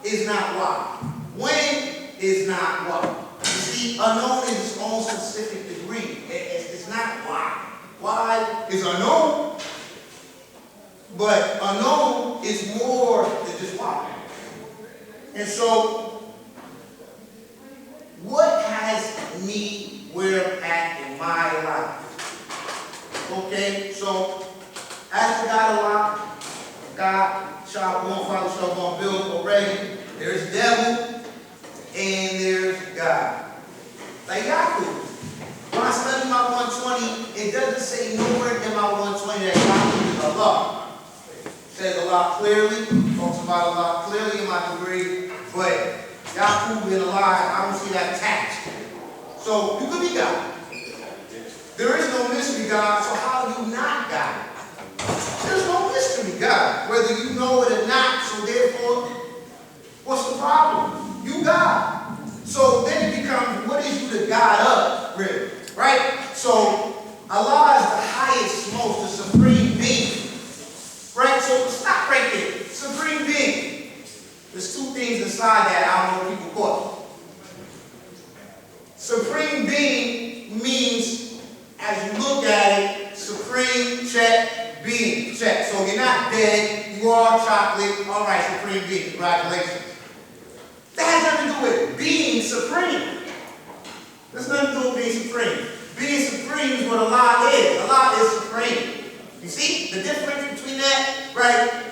is not why. When is not why. You see, unknown is its own specific degree. It's not why. Why is unknown, but unknown is more than just why. And so, what has me where I'm at in my life? Okay, so after God a lot, God, Shalom, Father, Shalom, build already. There's devil and there's God. Like Yaakov. When I study my 120, it doesn't say nowhere in my 120 that Yaakov is Allah. It says Allah clearly, talks about Allah clearly in my degree, but Yaakov and Allah, I don't see that attached. So you could be God. There is no mystery God, so how are you not God? There's no mystery God, whether you know it or not, so therefore, what's the problem? You God. So then it becomes, what is you the God of, really? Right? So Allah is the highest, most, the supreme being. Right? So stop right there. Supreme being. There's two things inside that I don't know if people caught. Supreme being means, as you look at it, supreme, check, being, check. So you're not dead, you are chocolate, all right, supreme being, congratulations. That has nothing to do with being supreme. There's nothing to do with being supreme. Being supreme is what Allah is. Allah is supreme. You see the difference between that? Right?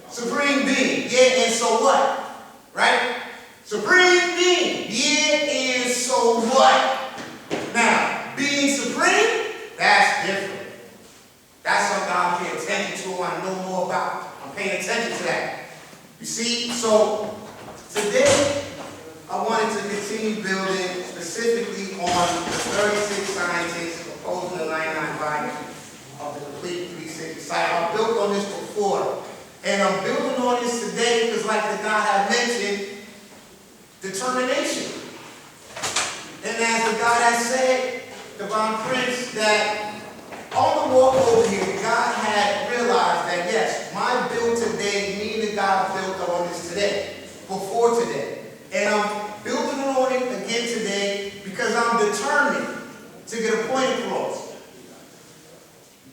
Supreme being. Yeah, and so what? Right? Supreme being. Yeah, and so what? Now, being supreme, that's different. That's something I'm paying attention to, I know more about. I'm paying attention to that. You see? So, today, I wanted to continue building specifically on the 36 scientists proposing the 99 volume of the complete 360 site. I've built on this before, and I'm building on this today because, like the guy had mentioned, determination. And as the God has said, Divine Prince, that on the walk over here, God had realized that, yes, my build today, me and the God built on this today, before today. And I'm building on it again today because I'm determined to get a point across.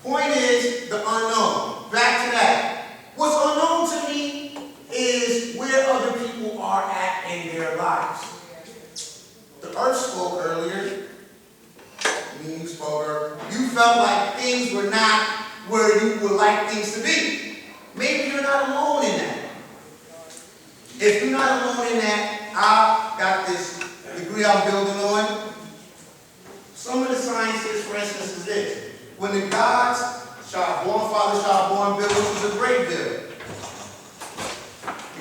Point is the unknown. Back to that. What's unknown to me is where other people are at in their lives. The earth spoke earlier. You spoke earlier. You felt like things were not where you would like things to be. Maybe you're not alone in that. If you're not alone in that, I've got this degree I'm building on. Some of the sciences, for instance, is this. When the gods, Shalom, Father Shalom built, which was a great build.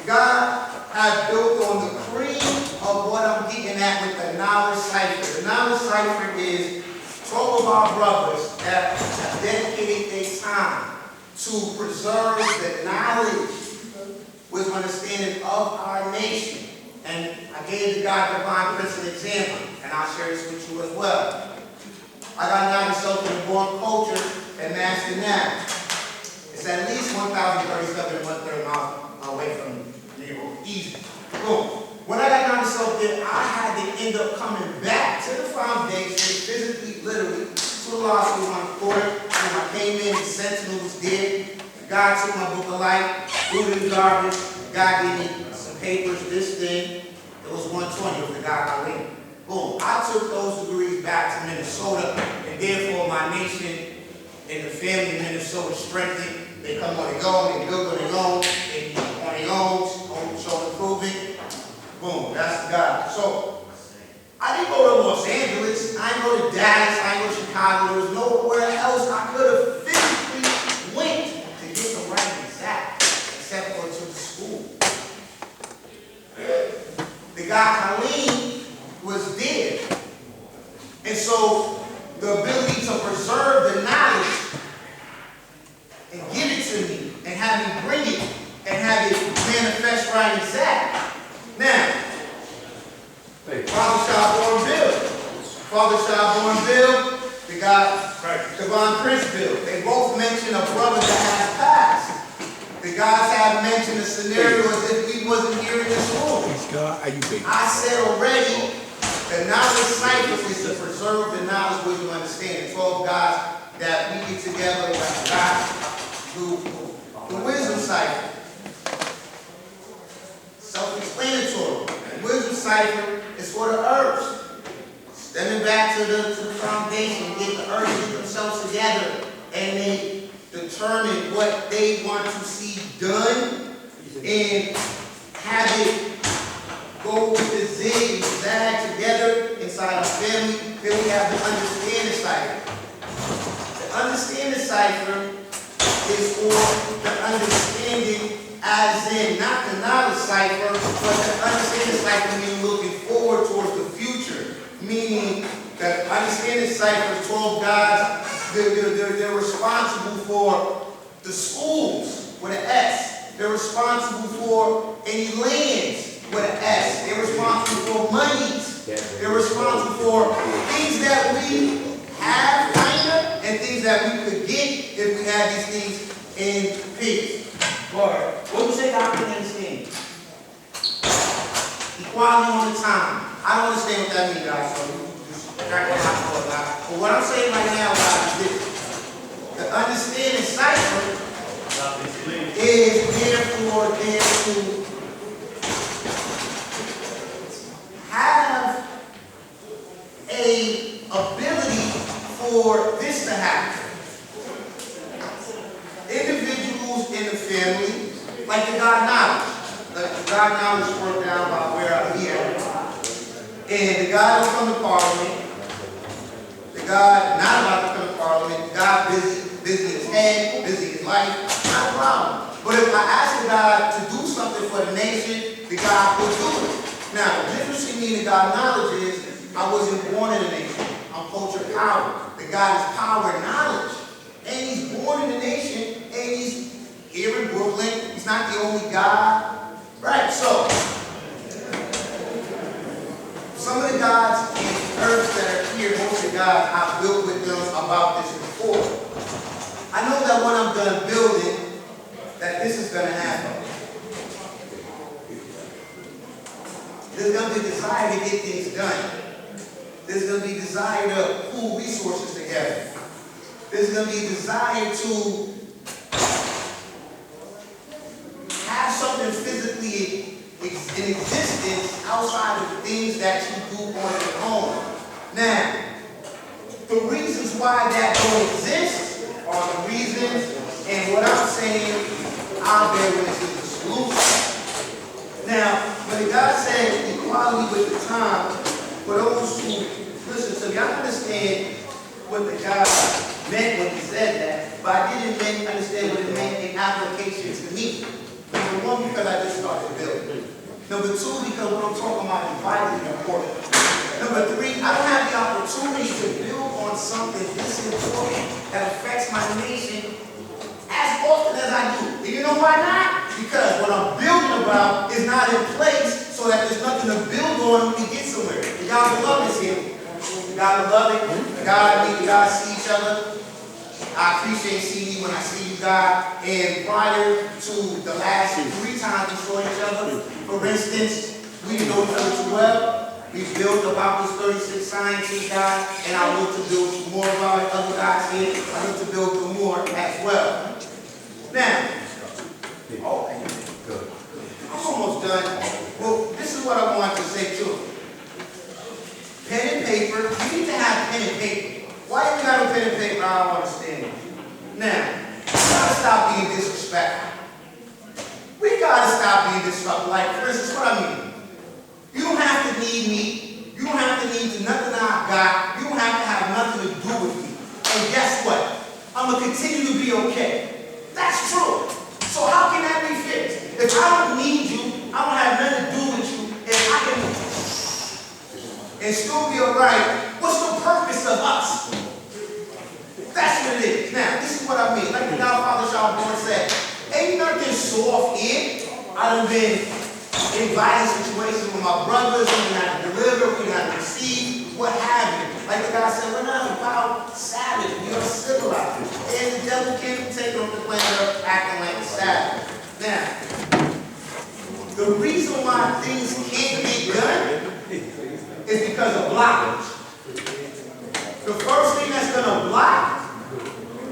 God had built on the cream of what I'm getting at with the knowledge cipher. The knowledge cipher is 12 of our brothers that have dedicated their time to preserve the knowledge with understanding of our nation. And I gave the God Divine Prince an example, and I'll share this with you as well. I got knowledge myself in the born culture and master now. It's at least 1,037 and 1/3 miles away from New York. Easy. Boom. When I got myself there, I had to end up coming back to the foundation, physically, literally, to the law school on the court. When I came in, the sentinel was dead. God took my book of life, threw it in the garbage. God gave me some papers, this thing. It was 120 of the God I went. Boom. I took those degrees back to Minnesota, and therefore my nation and the family in Minnesota strengthened. They come on their own, they build on their own, they eat on their own, show improving. Boom, that's the God. So, I didn't go to Los Angeles, I didn't go to Dallas, I didn't go to Chicago, there was nowhere else I could have physically went to get the right exact, except for to the school. The guy Colleen was there. And so, the ability to preserve the knowledge and give it to me, and have me bring it, and have it manifest right exact. Now, Father Shalom Bill. Father Shalom Bill, the guy, Divine Prince Bill. They both mention a brother that has passed. The guys have mentioned a scenario as if we wasn't here in this room. God, how you bake? I said already, the knowledge cycle is to preserve the knowledge, wisdom, understanding. 12 guys that we get together, like God, the wisdom cycle. Self-explanatory. The wisdom cycle is for the herbs. Stemming back to the foundation, get the herbs get themselves together, and they determine what they want to see done, and have it go with the zig and zag together inside our family. Then we have the understanding cipher. The understanding cipher is for the understanding, as in not the knowledge cipher, but the understanding cipher meaning looking forward towards the future. Meaning that understanding cipher, 12 guys, they're responsible for the schools with an S. They're responsible for any lands with an S. They're responsible for monies. They're responsible for things that we have, kind of, and things that we could get if we had these things in peace. Or what you say God can understand? Equality on the time. I don't understand what that means, guys, so you just track that out for a lot. But what I'm saying right now, guys, is this. The understanding cipher is therefore there to have a ability for this to happen. Individuals in the family, like the God knowledge. Like the God knowledge worked down by where I'm here. And the God will come to Parliament. The God not about to come to Parliament. God busy his head, busy his life. Not a problem. But if I ask the God to do something for the nation, the God will do it. Now, the difference between me and the God knowledge is I wasn't born in a nation. I'm culture power. The God is power and knowledge. And he's born in the nation, and he's here in Brooklyn. He's not the only God. Right, so some of the gods and earths that are here, most of the gods, I've built with them about this before. I know that when I'm done building, that this is going to happen. There's going to be a desire to get things done. There's going to be a desire to pool resources together. There's going to be a desire to have something physically in existence outside of the things that you do on your own. Now, the reasons why that don't exist are the reasons, and what I'm saying, I'll bear witness to the solution. Now, when God said equality with the time, for those who listen to me, I understand what the God meant when he said that, but I didn't understand what it meant in application to me. Number one, because I just started building. Number two, because what I'm talking about is vitally important. Number three, I don't have the opportunity to build on something this important that affects my nation as often as I do. And you know why not? Because what I'm building about is not in place so that there's nothing to build on when we get somewhere. The God of love is here. The God of love it. God and me, the God see each other. I appreciate seeing you when I see you, God. And prior to the last 3 times we saw each other, for instance, we didn't know each other too well. We built about this 36 scientists, God, and I look to build more of our other guys here. I look to build more as well. Now, I'm almost done. Well, this is what I wanted to say too. Pen and paper. You need to have pen and paper. Why do we got a pen and paper? I don't understand. Now, we gotta stop being disrespectful. We gotta stop being disrespectful. Like, for instance, what I mean. You don't have to need me. You don't have to need nothing I've got. You don't have to have nothing to do with me. And guess what? I'm gonna continue to be okay. That's true. So how can that be fixed? If I don't need you, I don't have nothing to do with you, if I can and still be alright, what's the purpose of us? That's what it is. Now, this is what I mean. Like the Godfather Shalborn said, ain't nothing soft here. I done been in violent situations with my brothers, we didn't have to deliver, we didn't have to receive, what have you. Like the guy said, we're not about savage, we are civilized. And the devil can't take on the planet Earth acting like a savage. Now, the reason why things can't is because of blockage. The first thing that's going to block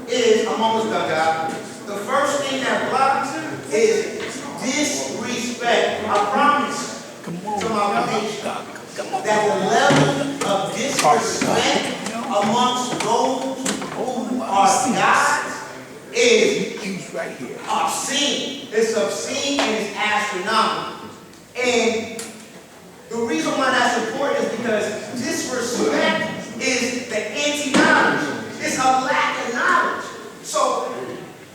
is, I'm almost done, God. The first thing that blocks is disrespect. I promise to my nation that the level of disrespect amongst those who are gods is obscene. It's obscene and it's astronomical. And the reason why that's important is because disrespect is the anti-knowledge. It's a lack of knowledge. So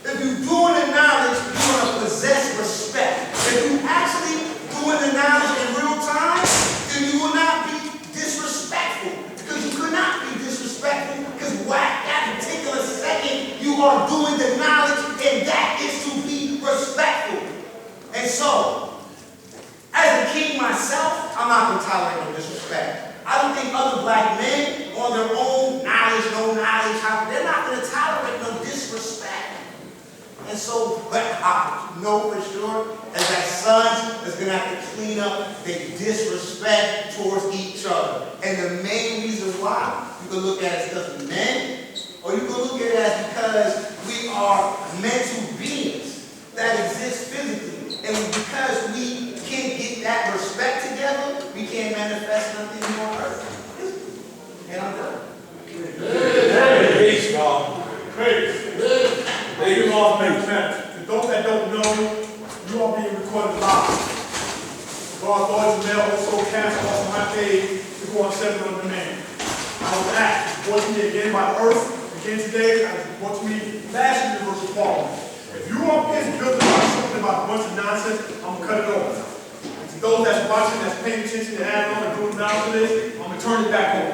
if you're doing the knowledge, you're going to possess respect. If you're actually doing the knowledge in real time, then you will not be disrespectful. Because you could not be disrespectful, because at that particular second, you are doing the knowledge, and that is to be respectful. And so, as a king myself, I'm not going to tolerate no disrespect. I don't think other black men on their own knowledge, no knowledge, they're not going to tolerate no disrespect. And so, but I know for sure, as that sons is going to have to clean up their disrespect towards each other. And the main reason why, you can look at it as because we're men, or you can look at it as because we are mental beings that exist physically. And because we can't get that respect together, we can't manifest nothing on earth. And I'm done. Peace, y'all. Peace. You all make sense. For those that don't know, you are being recorded live. God's laws and mail also cast off my page to go on 7 on demand. I was asked, brought to me again by Earth, again today, I was brought to me last year versus Paul. If you are being built about something about a bunch of nonsense, I'm going to cut it off. And to those that's watching, that's paying attention to add on and doing down to this, I'm going to turn it back on.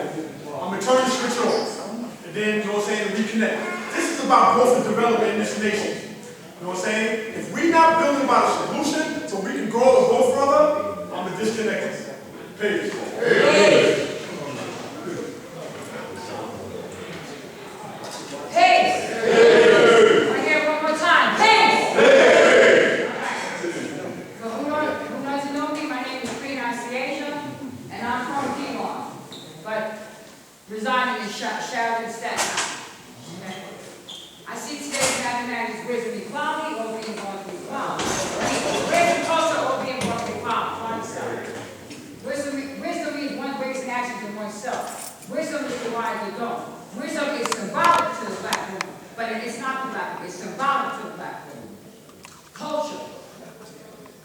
I'm going to turn the switch off. And then, you know what I'm saying, reconnect. This is about growth and development in this nation. You know what I'm saying? If we're not building about a solution so we can grow and go further, I'm going to disconnect it. Peace. Peace. I hear one more time. Peace. So who doesn't know me? My name is Queen Asiasia, and I'm from Piedmont, but residing in Sheridan, Staten Island. Okay? I see today's mathematics wisdom equality or being born to equality. Race and culture or being born to equality. Wisdom means one ways and actions in oneself. Wisdom is the wise you don't. Wisdom is symbolic to the black woman, but it's not the black woman. It's symbolic to the black woman. Culture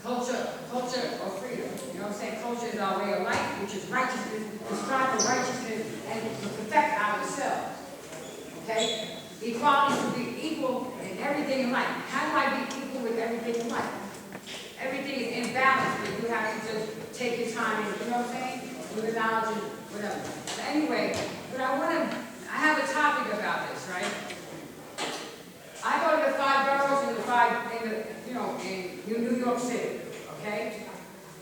or freedom. You know what I'm saying? Culture is our way of life, which is righteousness, to strive for righteousness and to perfect ourselves. Okay? Equality is to be equal in everything in life. How do I be equal with everything in life? Everything is in balance, but you have to just take your time and, you know what I'm saying? With the knowledge and whatever. But anyway, I have a topic about this, right? I go to the 5 boroughs in New York City, okay?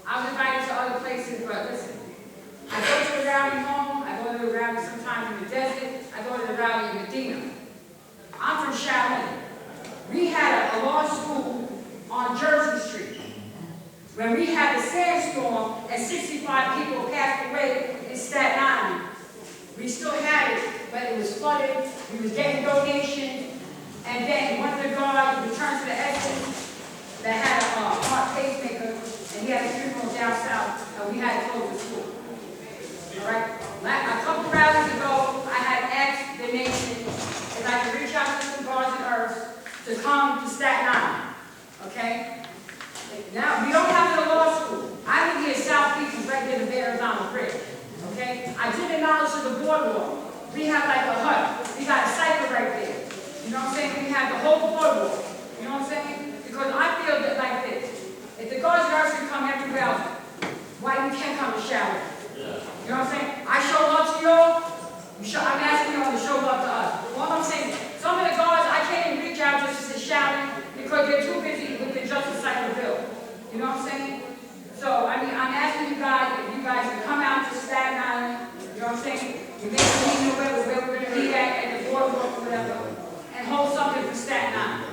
I was invited to other places, but listen, I go to the rally home, I go to the rally sometimes in the desert, I go to the rally in Medina. I'm from Shaolin. We had a law school on Jersey Street. When we had the sandstorm and 65 people passed away in Staten Island, we still had it, but it was flooded, we was getting donations, and then one of the guards returned to the essence that had a heart pacemaker, and he had a funeral down south, and we had to close the school. All right? A couple rallies ago, I had asked the nation if I could reach out to some guards and earths to come to Staten Island. Okay? Now, we don't have it in law school. I live here in South Beach, right near the Verrazano Bridge. Okay? I did the knowledge of the boardwalk. We have like a hut. We got a cycle right there. You know what I'm saying? We have the whole boardwalk. You know what I'm saying? Because I feel that like this. If the guards and earths can come everywhere else, why you can't come to shower? You know what I'm saying? I show love to y'all. I'm asking y'all to show love to us. What I'm saying, some of the guards, I can't even reach out just to shout because they're too busy with the Justice Cycle bill. You know what I'm saying? So, I mean, I'm asking you guys if you guys can come out to Staten Island, you know what I'm saying? You make a meeting where we're going to meet at the boardwalk or whatever, and hold something for Staten Island.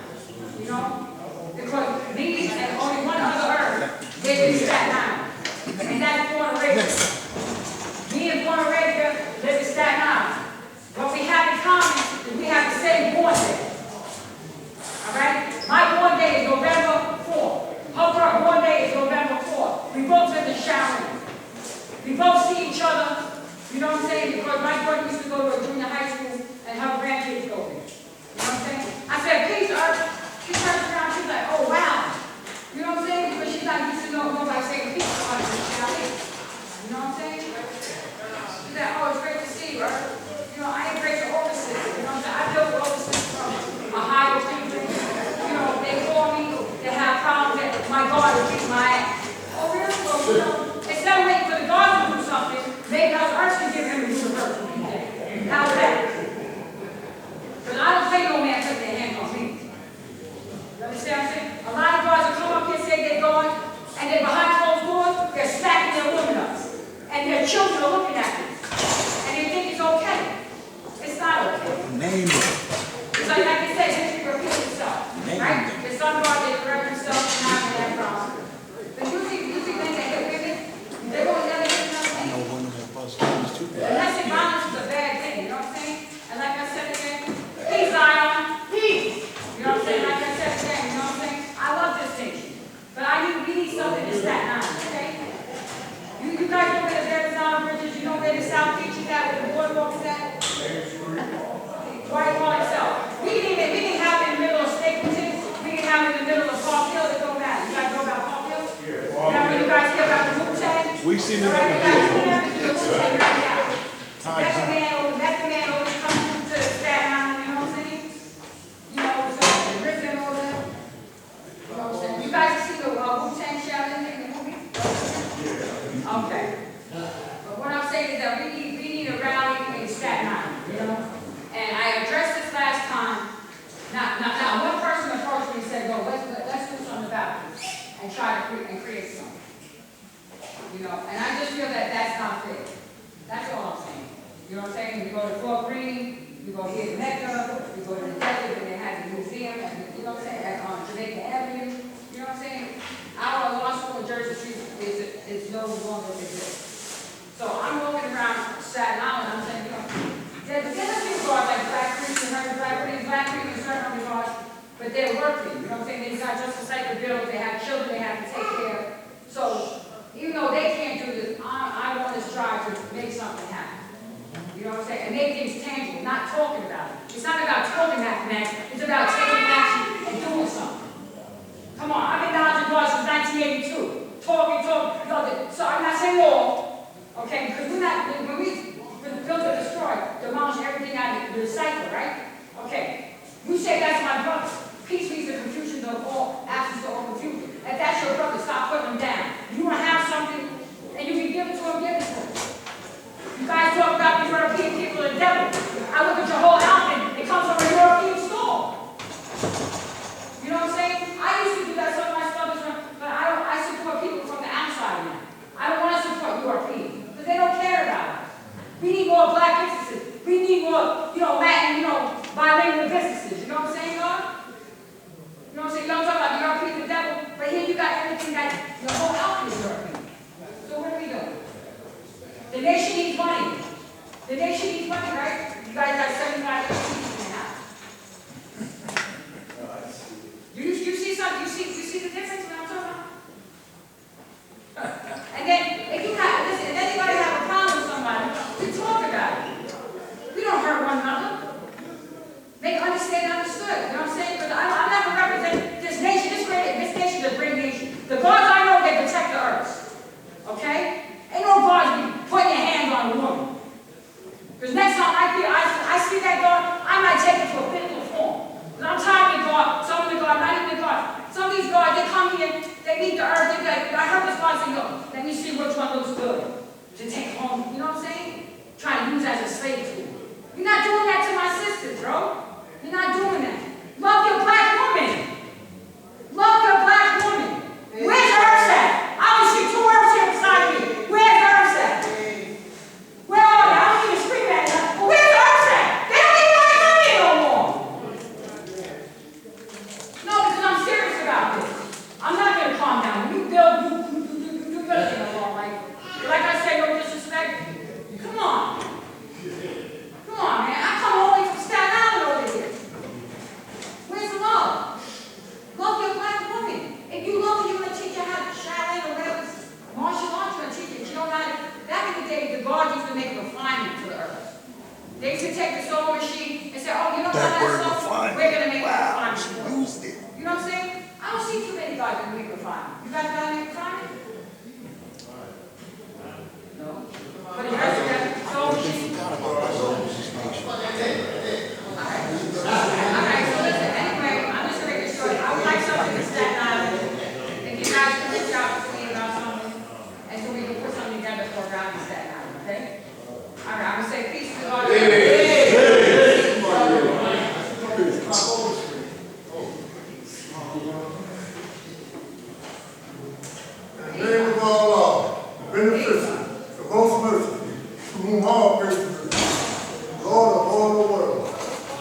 We seen it All at right, the guys, video. we have to do it right now. That's the man always comes to Staten Island, you know what I'm saying? You know, so, and Rick and all that. You know what I'm saying? You guys see the Wu-Tang Shaolin in the movie? Okay. But what I'm saying is that we need a rally in Staten Island, you know? And I addressed this last time. Now, one person approached me and said, "Go, let's do something about it and try to create something." You know, and I just feel that that's not fair. That's all I'm saying. You know what I'm saying? You go to Fort Greene, you go here to Mecca, you go to the desert, and they have the museum, and you know what I'm saying, on Jamaica Avenue. You know what I'm saying? Our law school in Jersey Street is no longer exists. So I'm walking around Staten Island, I'm saying, you know, there's a few guards like Black Creek, and Black Creek and certain guards, but they're working. You know what I'm saying? They've got just like the bills, they have children they have to take care of. So even though they can't do this, I want to strive to make something happen. You know what I'm saying? And make things tangible, not talking about it. It's not about talking that next, it's about taking action and doing something. Come on, I've been dodging laws since 1982. Talking, you know, so I'm not saying all, okay, because we're not, when we build or destroy, demolish everything out of the cycle, right? Okay, we say that's my brother. Peace means the confusion of all, absence of all confusion. If that's your brother, stop putting him down. You want to have something, and you can give it to him, give it to him. You guys talk about the European people and the devil. I look at your whole outfit, it comes from a European store. You know what I'm saying? I used to do that, some of my brothers, but I support people from the outside now. I don't want to support Europeans, because they don't care about us. We need more black businesses. We need more, you know, Latin, you know, bilingual businesses. You know what I'm saying, God? You know what I'm saying? You don't talk about the European, the devil, but here you got everything that, your whole outfit is European. So what are we doing? The nation needs money. The nation needs money, right? You guys got 75 people in the house. Do you see something? You see the difference when I'm talking about? And then, if you have, listen, if anybody have a problem with somebody, we talk about it. We don't hurt one another. Make understood. You know what I'm saying? Because I never represent this nation. This nation is a great nation. The guards I know, they protect the earth. Okay? Ain't no guards be putting your hands on a woman. Because next time I see that guard, I might take it to a physical form. Because I'm tired of the guard, some of the guard, not even the guard. Some of these guards, they come here, they meet the earth, they like, I heard this guard say, yo, let me see which one looks good to take home. You know what I'm saying? Trying to use as a slave tool. You're not doing that to my sisters, bro. You're not doing that. Love your black woman. Love your black woman. Where's Earth at? I don't see two Earths here beside me. Where's Earth at? Where are they? I don't even scream at them. But where's Earth at? They don't even want to come here no more. No, because I'm serious about this. I'm not going to calm down. You build, you do your thing along. Like I said, no disrespect. Come on. Come on, man. I come all the way from Staten Island over here. Where's the love? Love your black woman. If you love her, you're going to teach her how to Shaolin or whatever. Martial arts, you're going to teach her. You know how to, back in the day, the guards used to make a refinement to the earth. They used to take the sewing machine and say, oh, you know how that's so? We're going to make a refinement. Used it. You know what I'm saying? I don't see too many guys that make a refinement. You guys got to make a refinement? No. But it has to have sewing machine. Alright, so listen, anyway, I'm just going to make it short. I would like something to Staten Island. If you guys can reach out to me about something, and so we can put something together for a round in Staten Island, okay? Alright, I'm going to say peace to God. In the name of our Lord, beneficent, the most merciful, to whom all praise is due, Lord of all the world,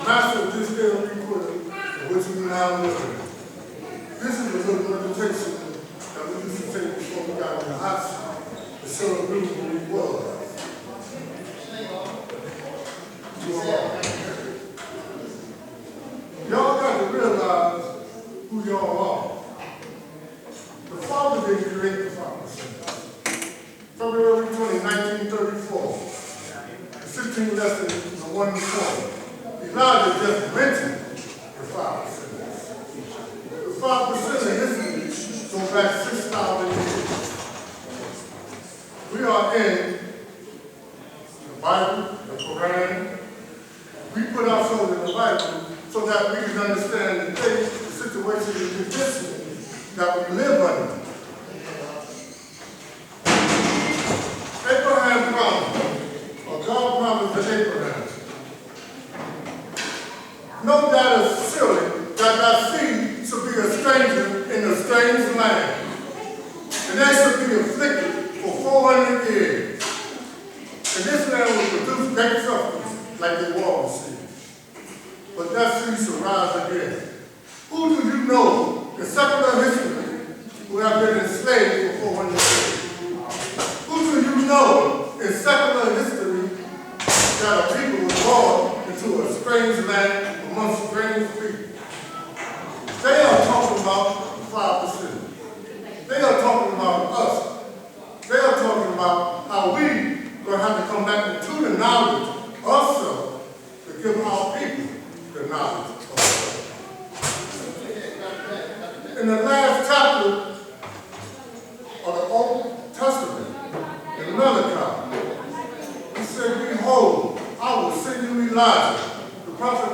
Master of this day of requital, in which we now live. This is the little meditation that we used to take before we got in the hot seat to show the beautiful we was. Y'all got to realize who y'all are. The Father didn't create the Father. February 20, 1934. 16 less than the 120. Elijah just mentioned the 5%. The 5% of history goes back 6,000 years. We are in the Bible, the Quran. We put ourselves in the Bible so that we can understand the things, the situation, the conditions that we live under. Abraham promised, or God promised to Abraham. No doubt is silly that thy seed should be a stranger in a strange land. And they should be afflicted for 400 years. And this land will produce great substance like the water seed. But that seed shall rise again. Who do you know in secular history who have been enslaved for 400 years? Who do you know in secular history that a people was born into a strange land amongst strange people? They are talking about 5%. They are talking about us. They are talking about how we are going to have to come back into the knowledge of self to give our people the knowledge of self. In the last chapter of the Old Testament, in Malachi, he said, behold, I will send you Elijah, the prophet